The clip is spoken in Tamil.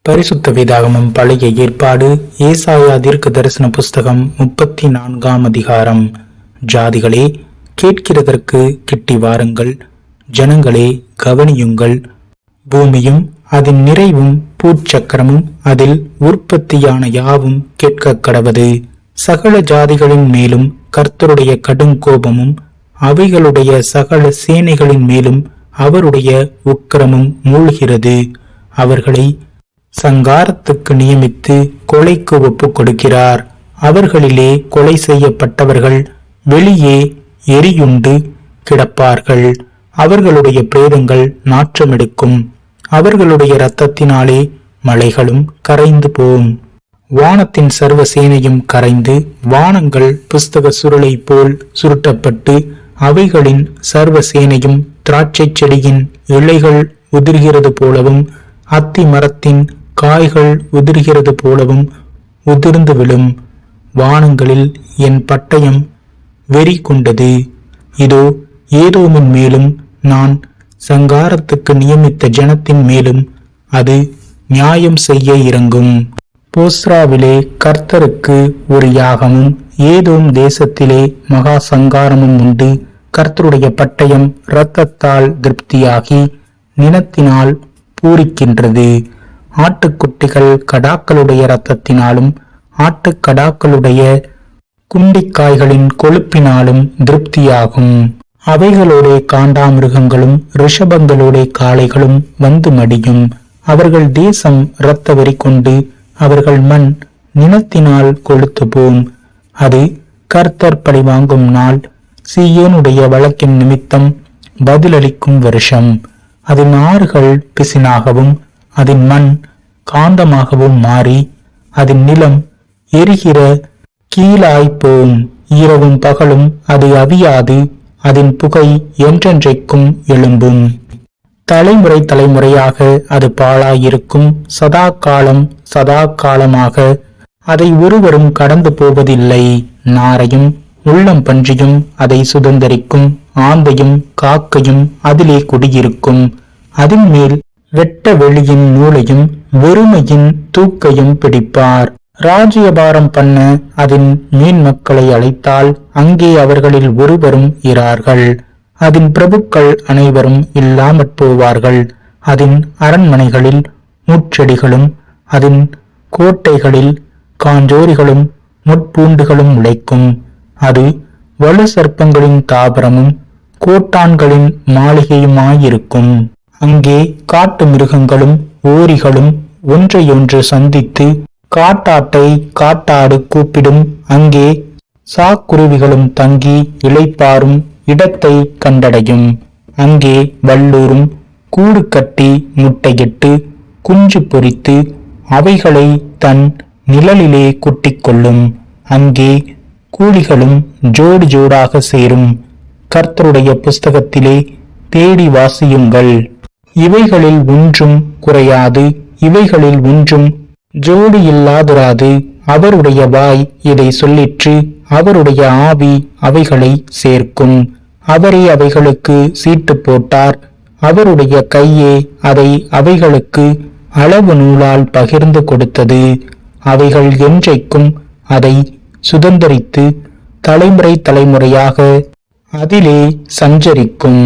பரிசுத்த வேதாகமம் பழைய ஏற்பாடு ஏசாயா தீர்க்க தரிசன புஸ்தகம் 34ஆம் அதிகாரம். ஜாதிகளே, கேட்கிறதற்கு கிட்டி வாருங்கள். ஜனங்களே, கவனியுங்கள். பூமியும் அதன் நிறைவும் பூச்சக்கரமும் அதில் உற்பத்தியான யாவும் கேட்க கடவது. சகல ஜாதிகளின் மேலும் கர்த்தருடைய கடுங்கோபமும் அவைகளுடைய சகல சேனைகளின் மேலும் அவருடைய உக்கிரமும் மூழ்கிறது. அவர்களை சங்காரத்துக்கு நியமித்து கொலைக்கு ஒப்பு கொடுக்கிறார். அவர்களிலே கொலை செய்யப்பட்டவர்கள் வெளியே எரியுண்டு கிடப்பார்கள். அவர்களுடைய பிரேதங்கள் நாற்றமெடுக்கும். அவர்களுடைய இரத்தத்தினாலே மலைகளும் கரைந்து போம். வானத்தின் சர்வ சேனையும் கரைந்து வானங்கள் புஸ்தக சுருளை போல் சுருட்டப்பட்டு அவைகளின் சர்வ சேனையும் திராட்சை செடியின் இலைகள் உதிர்கிறது போலவும் அத்தி மரத்தின் காய்கள் உதிர்கிறது போலவும் உதிர்ந்து விழும். வானங்களில் என் பட்டயம் வெறி கொண்டது. இதோ, ஏதோமின் மேலும் நான் சங்காரத்துக்கு நியமித்த ஜனத்தின் மேலும் அது நியாயம் செய்ய இறங்கும். போஸ்ராவிலே கர்த்தருக்கு ஒரு யாகமும் ஏதோம் தேசத்திலே மகா சங்காரமும் உண்டு. கர்த்தருடைய பட்டயம் இரத்தத்தால் திருப்தியாகி நினத்தினால் பூரிக்கின்றது. ஆட்டுக்குட்டிகள் கடாக்களுடைய இரத்தத்தினாலும் ஆட்டுக்கடாக்களுடைய குண்டிக்காய்களின் கொழுப்பினாலும் திருப்தியாகும். அவைகளோட காண்டாமிருகங்களும் ரிஷபங்களோட காளைகளும் வந்து மடியும். அவர்கள் தேசம் இரத்த வெறி கொண்டு அவர்கள் மண் நினத்தினால் கொழுத்து போம். அது கர்த்தர் பழி வாங்கும் நாள், சீயோனுடைய வழக்கின் நிமித்தம் பதிலளிக்கும் வருஷம். அதன் ஆறுகள் பிசினாகவும் அதன் மண் காந்தமாகவும் மாறி அதன் நிலம் எரிகிற கீழாய்ப்போம். இரவும் பகலும் அது அவியாது, அதன் புகை என்றென்றைக்கும் எழும்பும். தலைமுறை தலைமுறையாக அது பாழாயிருக்கும். சதா காலமாக அதை ஒருவரும் கடந்து போவதில்லை. நாரையும் உள்ளம் பன்றியும் அதை சுதந்தரிக்கும். ஆந்தையும் காக்கையும் அதிலே குடியிருக்கும். அதன் மேல் வெட்ட வெளியின் நூலையும் வெறுமையின் தூக்கையும் பிடிப்பார். ராஜ்யபாரம் பண்ண அதன் மீன் மக்களை அழைத்தால் அங்கே அவர்களில் ஒருவரும் இரார்கள். அதன் பிரபுக்கள் அனைவரும் இல்லாமற் போவார்கள். அதன் அரண்மனைகளில் முட்செடிகளும் அதன் கோட்டைகளில் காஞ்சோரிகளும் முட்பூண்டுகளும் முளைக்கும். அது வலு சர்ப்பங்களின் தாபரமும் கோட்டான்களின் மாளிகையுமாயிருக்கும். அங்கே காட்டு மிருகங்களும் ஓரிகளும் ஒன்றையொன்று சந்தித்து காட்டாட்டை காட்டாடு கூப்பிடும். அங்கே சாக்குருவிகளும் தங்கி இளைப்பாரும் இடத்தை கண்டடையும். அங்கே வல்லூரும் கூடு கட்டி முட்டையிட்டு குஞ்சு பொரித்து அவைகளை தன் நிழலிலே குட்டிக்கொள்ளும். அங்கே கூலிகளும் ஜோடு ஜோடாக சேரும். கர்த்தருடைய புஸ்தகத்திலே தேடி வாசியுங்கள். இவைகளில் ஒன்றும் குறையாது, இவைகளில் ஒன்றும் ஜோடி இல்லாதிராது. அவருடைய வாய் இதை சொல்லிற்று, அவருடைய ஆவி அவைகளை சேர்க்கும். அவரே அவைகளுக்கு சீட்டு போட்டார், அவருடைய கையே அதை அவைகளுக்கு அளவு நூலால் பகிர்ந்து கொடுத்தது. அவைகள் என்றைக்கும் அதை சுதந்தரித்து தலைமுறை தலைமுறையாக அதிலே சஞ்சரிக்கும்.